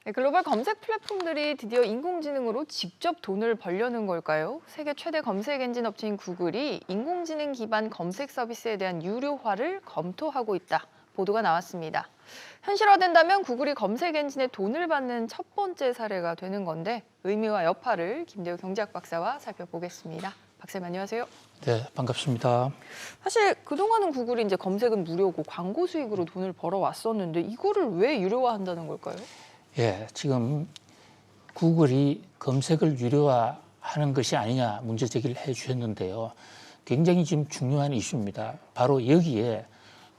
네, 글로벌 검색 플랫폼들이 드디어 인공지능으로 직접 돈을 벌려는 걸까요? 세계 최대 검색 엔진 업체인 구글이 인공지능 기반 검색 서비스에 대한 유료화를 검토하고 있다. 보도가 나왔습니다. 현실화된다면 구글이 검색 엔진에 돈을 받는 첫 번째 사례가 되는 건데 의미와 여파를 김대우 경제학 박사와 살펴보겠습니다. 박사님 안녕하세요. 네, 반갑습니다. 사실 그동안은 구글이 이제 검색은 무료고 광고 수익으로 돈을 벌어왔었는데 이거를 왜 유료화한다는 걸까요? 예, 지금 구글이 검색을 유료화하는 것이 아니냐 문제 제기를 해 주셨는데요. 굉장히 지금 중요한 이슈입니다. 바로 여기에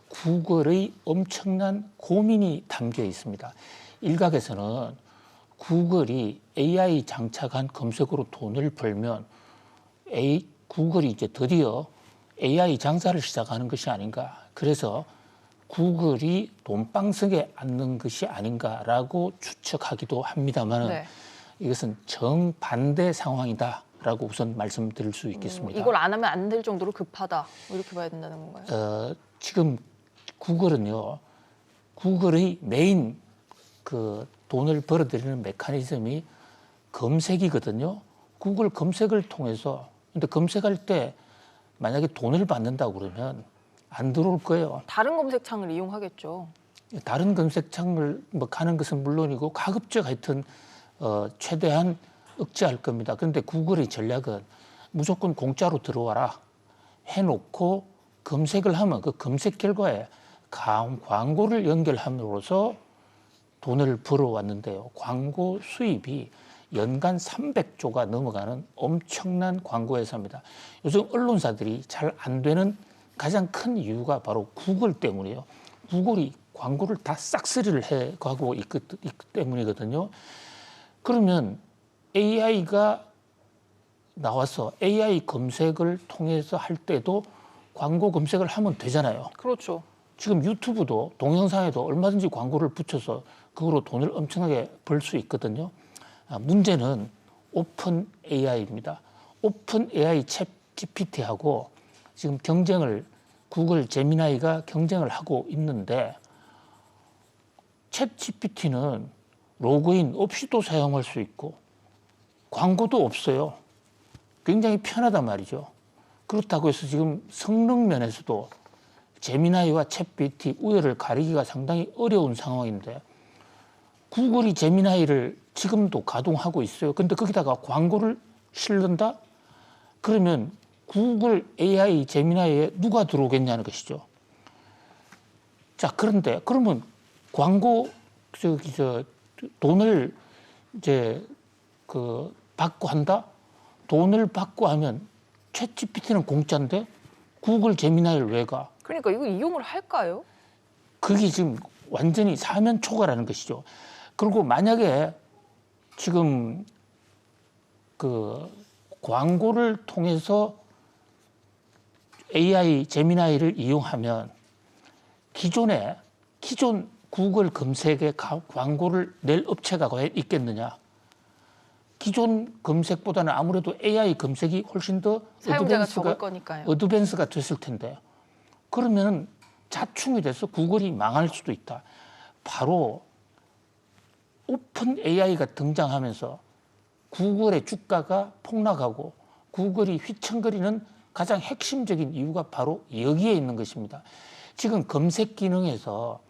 구글의 엄청난 고민이 담겨 있습니다. 일각에서는 구글이 AI 장착한 검색으로 돈을 벌면 구글이 이제 드디어 AI 장사를 시작하는 것이 아닌가. 그래서 구글이 돈방석에 앉는 것이 아닌가라고 추측하기도 합니다만 네. 이것은 정반대 상황이다라고 우선 말씀드릴 수 있겠습니다. 이걸 안 하면 안 될 정도로 급하다 이렇게 봐야 된다는 건가요? 지금 구글은요, 구글의 메인 그 돈을 벌어들이는 메커니즘이 검색이거든요. 구글 검색을 통해서 근데 검색할 때 만약에 돈을 받는다고 그러면 안 들어올 거예요. 다른 검색창을 이용하겠죠. 다른 검색창을 뭐 가는 것은 물론이고 가급적 하여튼 최대한 억제할 겁니다. 그런데 구글의 전략은 무조건 공짜로 들어와라 해놓고 검색을 하면 그 검색 결과에 광고를 연결함으로써 돈을 벌어왔는데요. 광고 수입이 연간 300조가 넘어가는 엄청난 광고 회사입니다. 요즘 언론사들이 잘 안 되는 가장 큰 이유가 바로 구글 때문이에요. 구글이 광고를 다 싹쓸이를 해가고 있기 때문이거든요. 그러면 AI가 나와서 AI 검색을 통해서 할 때도 광고 검색을 하면 되잖아요. 그렇죠. 지금 유튜브도 동영상에도 얼마든지 광고를 붙여서 그거로 돈을 엄청나게 벌 수 있거든요. 문제는 오픈 AI입니다. 오픈 AI 챗 GPT하고 지금 구글 제미나이가 경쟁을 하고 있는데 챗 GPT는 로그인 없이도 사용할 수 있고 광고도 없어요. 굉장히 편하단 말이죠. 그렇다고 해서 지금 성능 면에서도 제미나이와 챗 GPT 우열을 가리기가 상당히 어려운 상황인데 구글이 제미나이를 지금도 가동하고 있어요. 근데 거기다가 광고를 실는다? 그러면 구글 AI 제미나이에 누가 들어오겠냐는 것이죠. 자, 그런데 그러면 돈을 이제 받고 한다? 돈을 받고 하면 챗 GPT는 공짜인데 구글 제미나이를 왜 가? 그러니까 이거 이용을 할까요? 그게 지금 완전히 사면 초과라는 것이죠. 그리고 만약에 지금 광고를 통해서 AI 제미나이를 이용하면 기존 구글 검색에 광고를 낼 업체가 과연 있겠느냐? 기존 검색보다는 아무래도 AI 검색이 훨씬 더 사용자가 적을 거니까요. 어드밴스가 됐을 텐데 그러면 자충이 돼서 구글이 망할 수도 있다. 바로 오픈 AI가 등장하면서 구글의 주가가 폭락하고 구글이 휘청거리는 가장 핵심적인 이유가 바로 여기에 있는 것입니다. 지금 검색 기능에서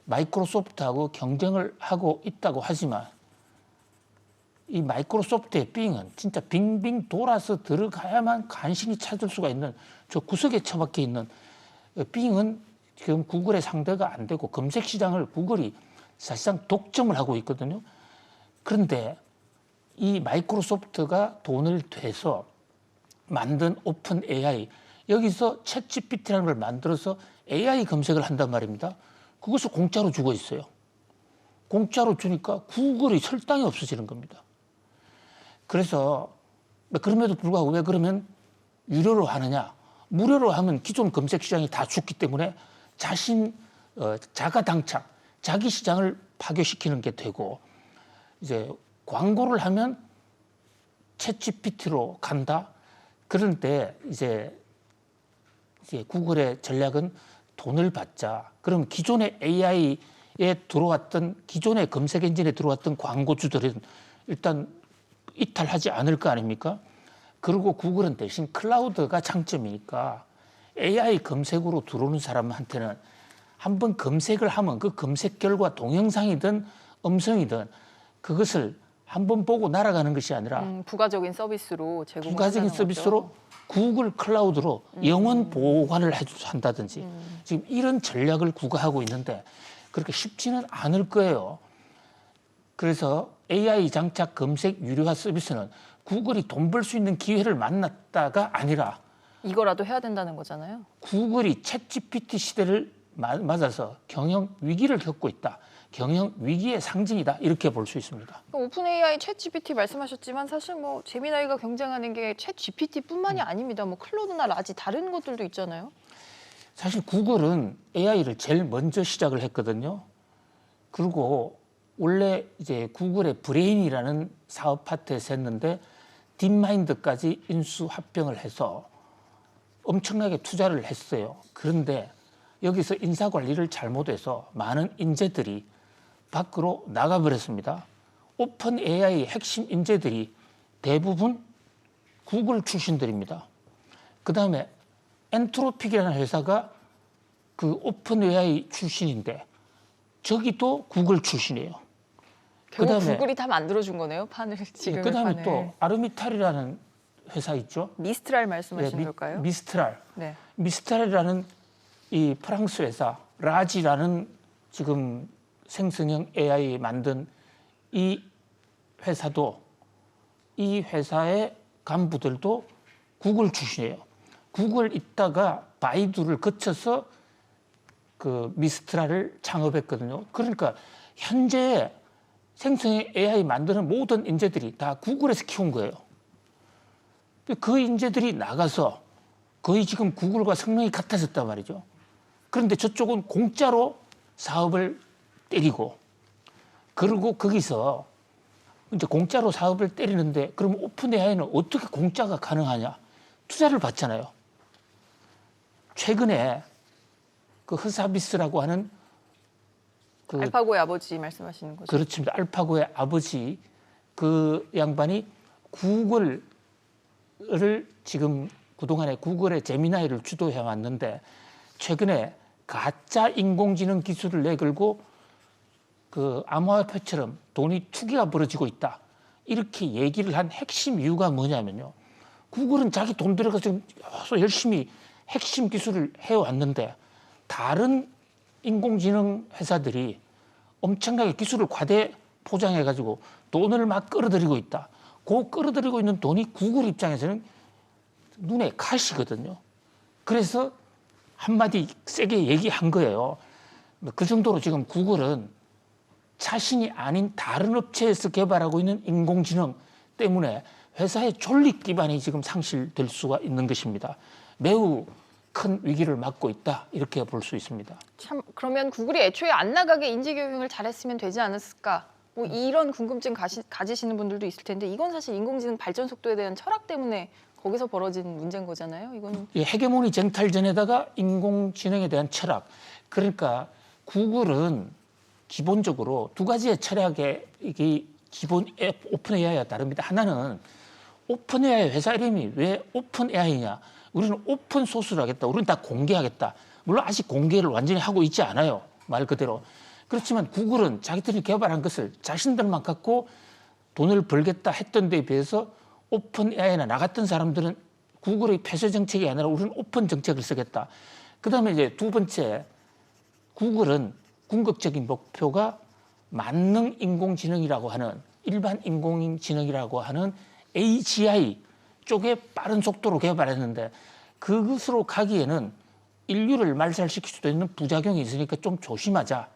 마이크로소프트하고 경쟁을 하고 있다고 하지만 이 마이크로소프트의 빙은 진짜 빙빙 돌아서 들어가야만 간신히 찾을 수가 있는 저 구석에 처박혀 있는 빙은 지금 구글의 상대가 안 되고 검색 시장을 구글이 사실상 독점을 하고 있거든요. 그런데 이 마이크로소프트가 돈을 대서 만든 오픈 AI 여기서 챗 GPT라는 걸 만들어서 AI 검색을 한단 말입니다. 그것을 공짜로 주고 있어요. 공짜로 주니까 구글이 설당이 없어지는 겁니다. 그래서 그럼에도 불구하고 왜 그러면 유료로 하느냐? 무료로 하면 기존 검색 시장이 다 죽기 때문에 자가 당착, 자기 시장을 파괴시키는 게 되고 이제 광고를 하면 챗 GPT로 간다. 그런데 이제 구글의 전략은 돈을 받자. 그럼 기존의 AI 들어왔던 기존의 검색 엔진에 들어왔던 광고주들은 일단 이탈하지 않을 거 아닙니까? 그리고 구글은 대신 클라우드가 장점이니까 AI 검색으로 들어오는 사람한테는 한번 검색을 하면 그 검색 결과 동영상이든 음성이든 그것을 한번 보고 날아가는 것이 아니라 부가적인 서비스로 제공을 부가적인 한다는 서비스로 거죠. 구글 클라우드로 영원 보관을 한다든지 지금 이런 전략을 구가하고 있는데 그렇게 쉽지는 않을 거예요. 그래서 AI 장착 검색 유료화 서비스는 구글이 돈 벌 수 있는 기회를 만났다가 아니라 이거라도 해야 된다는 거잖아요. 구글이 챗GPT 시대를 맞아서 경영 위기를 겪고 있다. 경영 위기의 상징이다. 이렇게 볼 수 있습니다. 오픈 AI 챗GPT 말씀하셨지만 사실 뭐 제미나이가 경쟁하는 게 챗GPT뿐만이 아닙니다. 뭐 클로드나 라지 다른 것들도 있잖아요. 사실 구글은 AI를 제일 먼저 시작을 했거든요. 그리고 원래 이제 구글의 브레인이라는 사업 파트에서 했는데 딥마인드까지 인수 합병을 해서 엄청나게 투자를 했어요. 그런데 여기서 인사 관리를 잘못해서 많은 인재들이 밖으로 나가버렸습니다. 오픈 AI 핵심 인재들이 대부분 구글 출신들입니다. 그 다음에 엔트로픽이라는 회사가 그 오픈 AI 출신인데 저기도 구글 출신이에요. 결국 구글이 다 만들어준 거네요. 판을 지금. 그 다음에 또 아르미탈이라는 회사 있죠. 미스트랄 말씀하시는 걸까요? 미스트랄. 네. 미스트랄이라는 이 프랑스 회사 라지라는 지금 생성형 AI 만든 이 회사도 이 회사의 간부들도 구글 출신이에요. 구글 있다가 바이두를 거쳐서 그 미스트랄을 창업했거든요. 그러니까 현재 생성형 AI 만드는 모든 인재들이 다 구글에서 키운 거예요. 그 인재들이 나가서 거의 지금 구글과 성능이 같아졌단 말이죠. 그런데 저쪽은 공짜로 사업을 때리고 그리고 거기서 이제 공짜로 사업을 때리는데 그럼 오픈 AI는 어떻게 공짜가 가능하냐? 투자를 받잖아요. 최근에 그 흐사비스라고 하는 그 알파고의 아버지 말씀하시는 거죠? 그렇습니다. 알파고의 아버지 그 양반이 구글을 지금 그동안에 구글의 제미나이를 주도해 왔는데 최근에 가짜 인공지능 기술을 내걸고 그 암호화폐처럼 돈이 투기가 벌어지고 있다. 이렇게 얘기를 한 핵심 이유가 뭐냐면요. 구글은 자기 돈 들여서 지금 열심히 핵심 기술을 해왔는데 다른 인공지능 회사들이 엄청나게 기술을 과대 포장해가지고 돈을 막 끌어들이고 있다. 그 끌어들이고 있는 돈이 구글 입장에서는 눈에 가시거든요. 그래서 한마디 세게 얘기한 거예요. 그 정도로 지금 구글은 자신이 아닌 다른 업체에서 개발하고 있는 인공지능 때문에 회사의 존립 기반이 지금 상실될 수가 있는 것입니다. 매우 큰 위기를 맞고 있다 이렇게 볼 수 있습니다. 참 그러면 구글이 애초에 안 나가게 인재 교육을 잘했으면 되지 않았을까? 뭐 이런 궁금증 가지시는 분들도 있을 텐데 이건 사실 인공지능 발전 속도에 대한 철학 때문에 거기서 벌어진 문제인 거잖아요. 이건 헤게모니 쟁탈전에다가 인공지능에 대한 철학. 그러니까 구글은 기본적으로 두 가지의 철학의 이게 기본 오픈 AI와 다릅니다. 하나는 오픈 AI 회사 이름이 왜 오픈 AI냐? 우리는 오픈 소스로 하겠다. 우리는 다 공개하겠다. 물론 아직 공개를 완전히 하고 있지 않아요. 말 그대로. 그렇지만 구글은 자기들이 개발한 것을 자신들만 갖고 돈을 벌겠다 했던 데에 비해서 오픈 AI나 나갔던 사람들은 구글의 폐쇄 정책이 아니라 우리는 오픈 정책을 쓰겠다. 그다음에 이제 두 번째, 구글은 궁극적인 목표가 만능 인공지능이라고 하는 일반 인공지능이라고 하는 AGI 쪽에 빠른 속도로 개발했는데 그것으로 가기에는 인류를 말살시킬 수도 있는 부작용이 있으니까 좀 조심하자.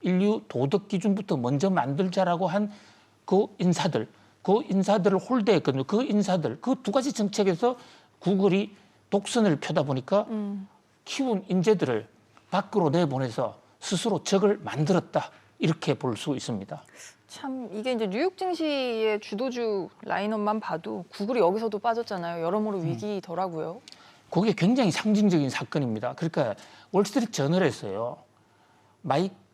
인류 도덕 기준부터 먼저 만들자라고 한 그 인사들을 홀대했거든요. 그 인사들, 그 두 가지 정책에서 구글이 독선을 펴다 보니까 키운 인재들을 밖으로 내보내서 스스로 적을 만들었다. 이렇게 볼 수 있습니다. 참 이게 이제 뉴욕 증시의 주도주 라인업만 봐도 구글이 여기서도 빠졌잖아요. 여러모로 위기더라고요. 그게 굉장히 상징적인 사건입니다. 그러니까 월스트리트 저널에서요.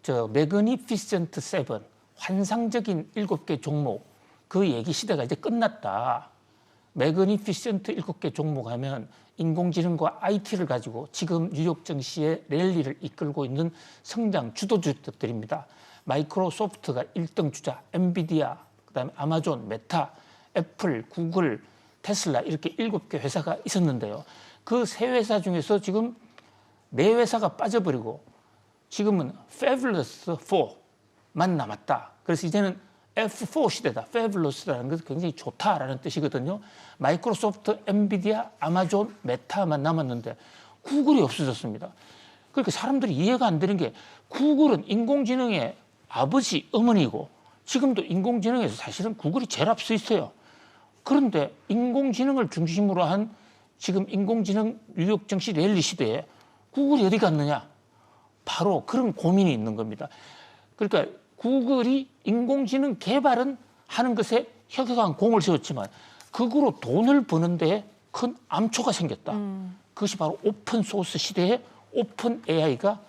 저 매그니피센트 세븐, 환상적인 7개 종목, 그 얘기 시대가 이제 끝났다. 매그니피센트 7개 종목 하면 인공지능과 IT를 가지고 지금 뉴욕 증시의 랠리를 이끌고 있는 성장 주도주들입니다. 마이크로소프트가 1등 주자, 엔비디아, 그다음에 아마존, 메타, 애플, 구글, 테슬라 이렇게 7개 회사가 있었는데요. 그 세 회사 중에서 지금 4회사가 빠져버리고 지금은 Fabulous 4만 남았다. 그래서 이제는 F4 시대다. Fabulous라는 것은 굉장히 좋다라는 뜻이거든요. 마이크로소프트, 엔비디아, 아마존, 메타만 남았는데 구글이 없어졌습니다. 그러니까 사람들이 이해가 안 되는 게 구글은 인공지능의 아버지, 어머니고 지금도 인공지능에서 사실은 구글이 제일 앞서 있어요. 그런데 인공지능을 중심으로 한 지금 인공지능 뉴욕 증시 랠리 시대에 구글이 어디 갔느냐? 바로 그런 고민이 있는 겁니다. 그러니까 구글이 인공지능 개발은 하는 것에 혁혁한 공을 세웠지만 그거로 돈을 버는 데에 큰 암초가 생겼다. 그것이 바로 오픈소스 시대에 오픈 AI가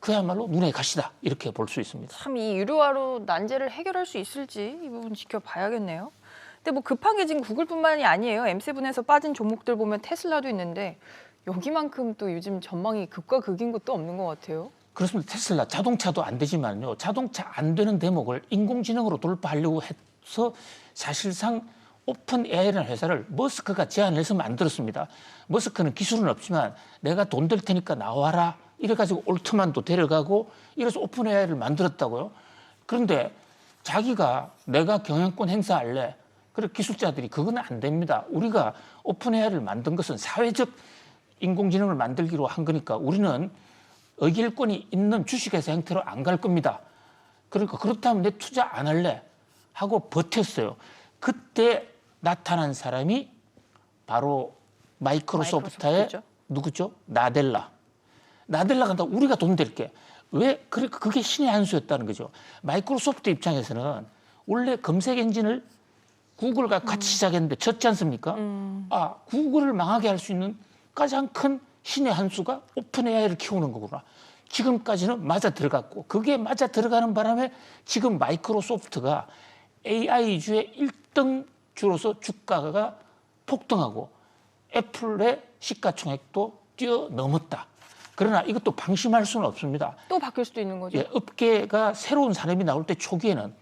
그야말로 눈에 가시다. 이렇게 볼 수 있습니다. 참 이 유료화로 난제를 해결할 수 있을지 이 부분 지켜봐야겠네요. 근데 뭐 급하게 지금 구글뿐만이 아니에요. M7에서 빠진 종목들 보면 테슬라도 있는데 여기만큼 또 요즘 전망이 극과 극인 것도 없는 것 같아요. 그렇습니다. 테슬라 자동차도 안 되지만요. 자동차 안 되는 대목을 인공지능으로 돌파하려고 해서 사실상 오픈 AI라는 회사를 머스크가 제안해서 만들었습니다. 머스크는 기술은 없지만 내가 돈 될 테니까 나와라. 이래가지고 올트만도 데려가고 이래서 오픈 AI를 만들었다고요. 그런데 자기가 내가 경영권 행사할래. 그래 기술자들이 그건 안 됩니다. 우리가 오픈 AI를 만든 것은 사회적 인공지능을 만들기로 한 거니까 우리는 의결권이 있는 주식회사 형태로 안 갈 겁니다. 그러니까 그렇다면 내 투자 안 할래 하고 버텼어요. 그때 나타난 사람이 바로 마이크로소프트의 마이크로소프트죠. 누구죠? 나델라. 나델라가 다 우리가 돈 댈게. 왜? 그러니까 그게 신의 한 수였다는 거죠. 마이크로소프트 입장에서는 원래 검색 엔진을 구글과 같이 시작했는데 졌지 않습니까? 아, 구글을 망하게 할 수 있는 가장 큰 신의 한 수가 오픈 AI를 키우는 거구나. 지금까지는 맞아 들어갔고 그게 맞아 들어가는 바람에 지금 마이크로소프트가 AI주의 1등 주로서 주가가 폭등하고 애플의 시가총액도 뛰어넘었다. 그러나 이것도 방심할 수는 없습니다. 또 바뀔 수도 있는 거죠. 예, 업계가 새로운 산업이 나올 때 초기에는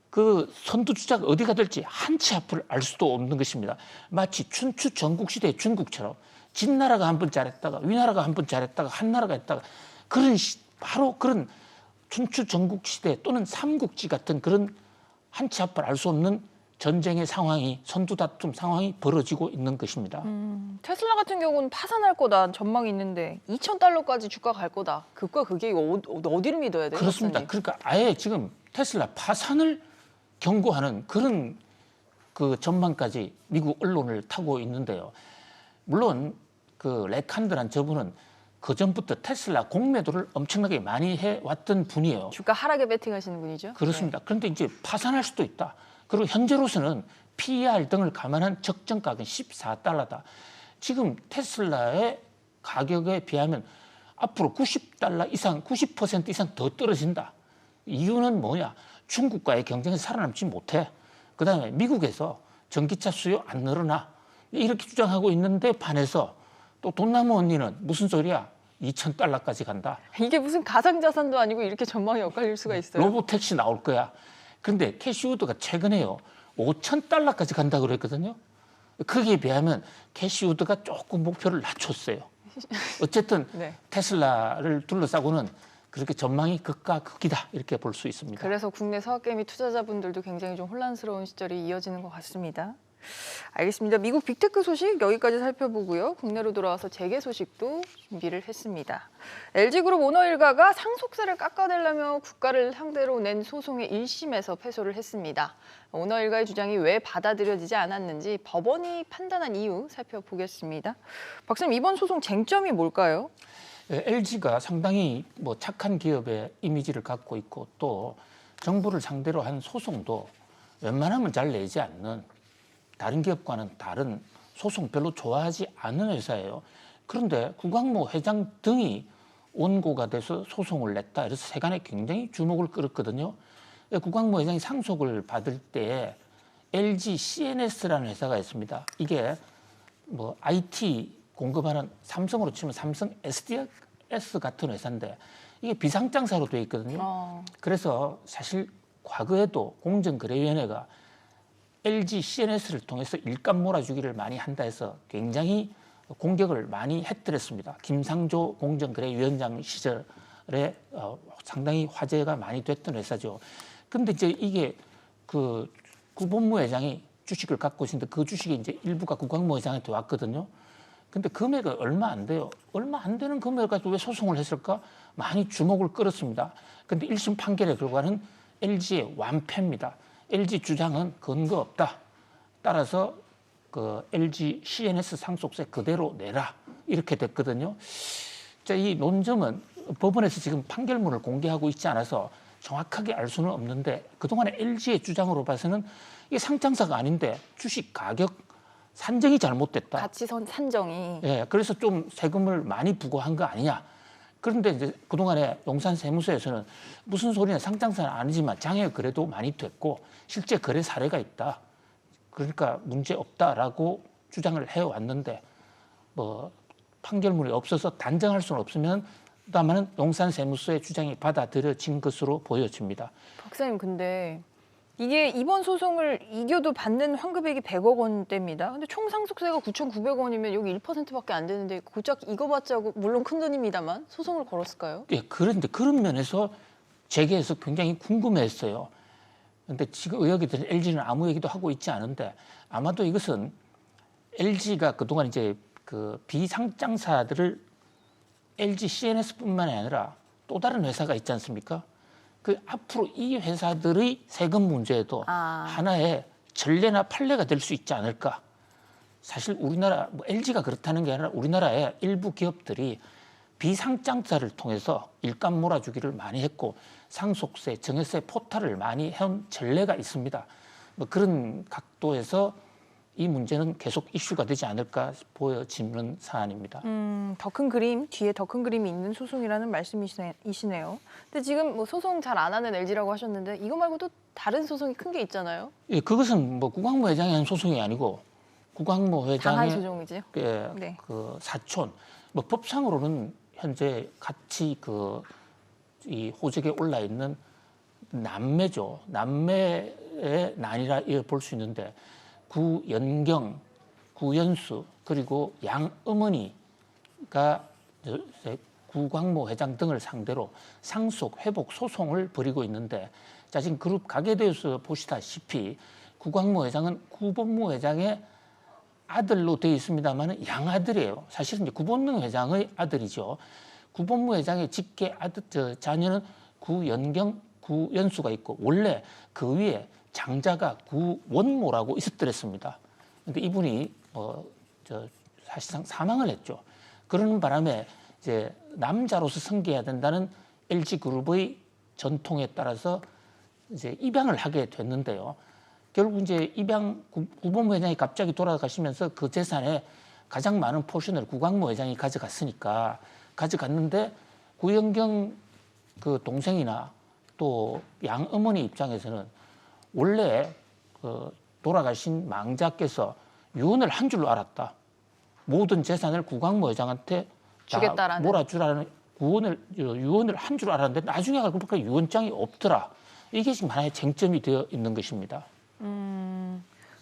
그 선두주자가 어디가 될지 한치 앞을 알 수도 없는 것입니다. 마치 춘추 전국시대의 중국처럼 진나라가 한 번 잘했다가 위나라가 한 번 잘했다가 한나라가 했다가 그런 바로 그런 춘추 전국시대 또는 삼국지 같은 그런 한치 앞을 알 수 없는 전쟁의 상황이 선두다툼 상황이 벌어지고 있는 것입니다. 테슬라 같은 경우는 파산할 거다 전망이 있는데 2,000달러까지 주가 갈 거다. 극과 극이 어디를 믿어야 돼요? 그렇습니다. 박사님? 그러니까 아예 지금 테슬라 파산을 경고하는 그런 그 전망까지 미국 언론을 타고 있는데요. 물론 그 레칸드란 저분은 그 전부터 테슬라 공매도를 엄청나게 많이 해왔던 분이에요. 주가 하락에 베팅하시는 분이죠. 그렇습니다. 그런데 이제 파산할 수도 있다. 그리고 현재로서는 PER 등을 감안한 적정 가격은 14달러다. 지금 테슬라의 가격에 비하면 앞으로 90달러 이상, 90% 이상 더 떨어진다. 이유는 뭐냐? 중국과의 경쟁에 살아남지 못해. 그다음에 미국에서 전기차 수요 안 늘어나. 이렇게 주장하고 있는데 반해서 또 돈나무 언니는 무슨 소리야? 2,000달러까지 간다. 이게 무슨 가상자산도 아니고 이렇게 전망이 엇갈릴 수가 있어요. 로보택시 나올 거야. 그런데 캐시우드가 최근에요. 5,000달러까지 간다고 그랬거든요. 거기에 비하면 캐시우드가 조금 목표를 낮췄어요. 어쨌든 네. 테슬라를 둘러싸고는 그렇게 전망이 극과 극이다 이렇게 볼 수 있습니다. 그래서 국내 서학개미 투자자분들도 굉장히 좀 혼란스러운 시절이 이어지는 것 같습니다. 알겠습니다. 미국 빅테크 소식 여기까지 살펴보고요. 국내로 돌아와서 재계 소식도 준비를 했습니다. LG그룹 오너 일가가 상속세를 깎아내려며 국가를 상대로 낸 소송의 1심에서 패소를 했습니다. 오너 일가의 주장이 왜 받아들여지지 않았는지 법원이 판단한 이유 살펴보겠습니다. 박사님, 이번 소송 쟁점이 뭘까요? LG가 상당히 뭐 착한 기업의 이미지를 갖고 있고 또 정부를 상대로 한 소송도 웬만하면 잘 내지 않는 다른 기업과는 다른 소송 별로 좋아하지 않는 회사예요. 그런데 구광모 회장 등이 원고가 돼서 소송을 냈다. 그래서 세간에 굉장히 주목을 끌었거든요. 구광모 회장이 상속을 받을 때 LG CNS라는 회사가 있습니다. 이게 뭐 IT 공급하는 삼성으로 치면 삼성 SDS 같은 회사인데 이게 비상장사로 되어 있거든요. 그래서 사실 과거에도 공정거래위원회가 LG CNS를 통해서 일감 몰아주기를 많이 한다 해서 굉장히 공격을 많이 했더랬습니다. 김상조 공정거래위원장 시절에 상당히 화제가 많이 됐던 회사죠. 근데 이제 이게 그 구본무 회장이 주식을 갖고 있는데 그 주식이 이제 일부가 구광모 회장한테 왔거든요. 근데 금액은 얼마 안 돼요. 얼마 안 되는 금액을 가지고 왜 소송을 했을까? 많이 주목을 끌었습니다. 근데 1심 판결의 결과는 LG의 완패입니다. LG 주장은 근거 없다. 따라서 그 LG CNS 상속세 그대로 내라. 이렇게 됐거든요. 자, 이 논점은 법원에서 지금 판결문을 공개하고 있지 않아서 정확하게 알 수는 없는데 그동안의 LG의 주장으로 봐서는 이게 상장사가 아닌데 주식 가격 산정이 잘못됐다. 가치선 산정이. 예, 그래서 좀 세금을 많이 부과한 거 아니냐. 그런데 이제 그동안에 용산세무서에서는 무슨 소리냐, 상장사는 아니지만 장외 거래도 많이 됐고 실제 거래 사례가 있다. 그러니까 문제 없다라고 주장을 해왔는데 뭐 판결문이 없어서 단정할 수는 없으면 다만은 용산세무서의 주장이 받아들여진 것으로 보여집니다. 박사님, 근데 이게 이번 소송을 이겨도 받는 환급액이 100억 원대입니다. 근데 총 상속세가 9,900원이면 여기 1%밖에 안 되는데 고작 이거 받자고, 물론 큰 돈입니다만 소송을 걸었을까요? 예, 그런데 그런 면에서 재계에서 굉장히 궁금했어요. 근데 지금 의혹이들은 LG는 아무 얘기도 하고 있지 않은데 아마도 이것은 LG가 그동안 이제 그 비상장사들을 LG CNS뿐만 아니라 또 다른 회사가 있지 않습니까? 그 앞으로 이 회사들의 세금 문제에도 하나의 전례나 판례가 될 수 있지 않을까? 사실 우리나라 뭐 LG가 그렇다는 게 아니라 우리나라의 일부 기업들이 비상장사를 통해서 일감 몰아주기를 많이 했고 상속세, 증여세 포탈을 많이 해온 전례가 있습니다. 뭐 그런 각도에서 이 문제는 계속 이슈가 되지 않을까 보여지는 사안입니다. 더 큰 그림, 뒤에 더 큰 그림이 있는 소송이라는 말씀이시네요. 근데 지금 뭐 소송 잘 안 하는 LG라고 하셨는데 이거 말고도 다른 소송이 큰 게 있잖아요. 예, 그것은 뭐 구광모 회장이 한 소송이 아니고 구광모 당한 회장의 소송이죠. 예, 네. 그 사촌, 뭐 법상으로는 현재 같이 그 이 호적에 올라 있는 남매죠. 남매의 난이라 볼 수 있는데 구연경, 구연수 그리고 양어머니가 구광모 회장 등을 상대로 상속 회복 소송을 벌이고 있는데 자 지금 그룹 가계도에서 보시다시피 구광모 회장은 구본무 회장의 아들로 되어 있습니다만 양아들이에요. 사실은 이제 구본능 회장의 아들이죠. 구본무 회장의 직계 아들 자녀는 구연경, 구연수가 있고 원래 그 위에 장자가 구원모라고 있었더랬습니다. 그런데 이분이 사실상 사망을 했죠. 그러는 바람에 이제 남자로서 승계해야 된다는 LG 그룹의 전통에 따라서 이제 입양을 하게 됐는데요. 결국 이제 구본무 회장이 갑자기 돌아가시면서 그 재산에 가장 많은 포션을 구광모 회장이 가져갔으니까 가져갔는데 구연경 그 동생이나 또 양어머니 입장에서는 원래 그 돌아가신 망자께서 유언을 한 줄로 알았다. 모든 재산을 구광모 회장한테 주겠다라는 몰아주라는 유언을 한 줄 알았는데 나중에 알고 보니까 유언장이 없더라. 이게 지금 하나의 쟁점이 되어 있는 것입니다.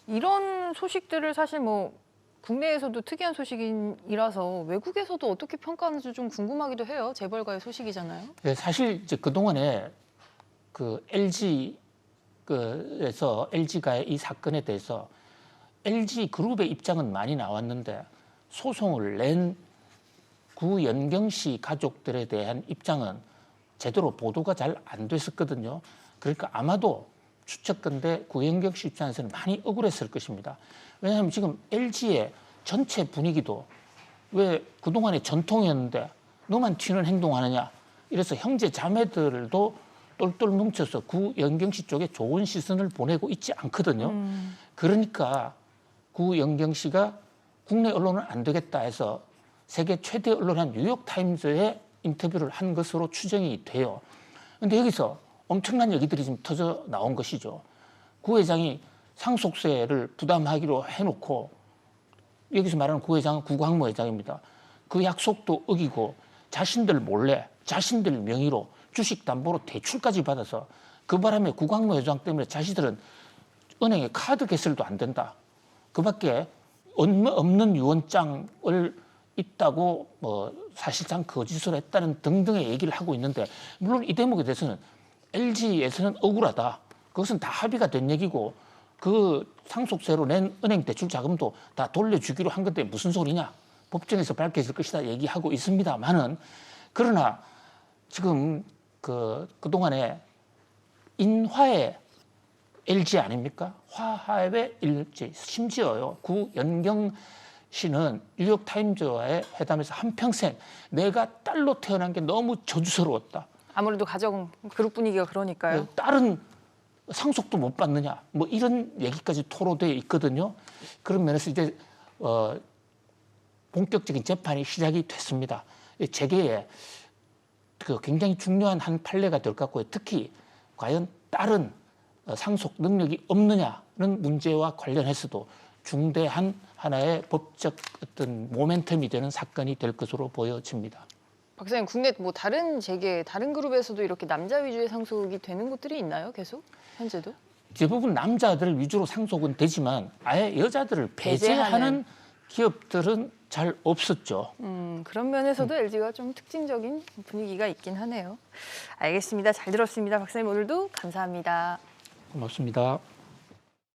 이런 소식들을 사실 뭐 국내에서도 특이한 소식이라서 외국에서도 어떻게 평가하는지 좀 궁금하기도 해요. 재벌가의 소식이잖아요. 네, 사실 이제 그동안에 그 LG에서 LG가의 이 사건에 대해서 LG 그룹의 입장은 많이 나왔는데 소송을 낸 구연경 씨 가족들에 대한 입장은 제대로 보도가 잘 안 됐었거든요. 그러니까 아마도 추측컨대 구연경 씨 입장에서는 많이 억울했을 것입니다. 왜냐하면 지금 LG의 전체 분위기도 왜 그동안의 전통이었는데 너만 튀는 행동하느냐 이래서 형제 자매들도 똘똘 뭉쳐서 구연경 씨 쪽에 좋은 시선을 보내고 있지 않거든요. 그러니까 구연경 씨가 국내 언론은 안 되겠다 해서 세계 최대 언론한 뉴욕타임즈에 인터뷰를 한 것으로 추정이 돼요. 그런데 여기서 엄청난 얘기들이 지금 터져 나온 것이죠. 구 회장이 상속세를 부담하기로 해놓고 여기서 말하는 구 회장은 구광모 회장입니다. 그 약속도 어기고 자신들 몰래 자신들 명의로 주식 담보로 대출까지 받아서 그 바람에 구광모 회장 때문에 자신들은 은행에 카드 개설도 안 된다. 그밖에 없는 유언장을 있다고 사실상 거짓을 했다는 등등의 얘기를 하고 있는데 물론 이 대목에 대해서는 LG에서는 억울하다. 그것은 다 합의가 된 얘기고 그 상속세로 낸 은행 대출 자금도 다 돌려주기로 한 건데 무슨 소리냐. 법정에서 밝혀질 것이다 얘기하고 있습니다만은 그러나 지금 그동안에 인화의 LG 아닙니까? 화합의 LG. 심지어요. 구연경 씨는 뉴욕타임즈와의 회담에서 한평생 내가 딸로 태어난 게 너무 저주스러웠다. 아무래도 가정 그룹 분위기가 그러니까요. 딸은 상속도 못 받느냐. 뭐 이런 얘기까지 토로되어 있거든요. 그런 면에서 이제 본격적인 재판이 시작이 됐습니다. 재계에 굉장히 중요한 한 판례가 될 것 같고요. 특히 과연 딸은 상속 능력이 없느냐는 문제와 관련해서도 중대한 하나의 법적 어떤 모멘텀이 되는 사건이 될 것으로 보여집니다. 박사님, 국내 뭐 다른 재계, 다른 그룹에서도 이렇게 남자 위주의 상속이 되는 곳들이 있나요? 계속 현재도? 대부분 남자들 위주로 상속은 되지만 아예 여자들을 배제하는 기업들은 잘 없었죠. 그런 면에서도 LG가 좀 특징적인 분위기가 있긴 하네요. 알겠습니다. 잘 들었습니다. 박사님, 오늘도 감사합니다. 고맙습니다.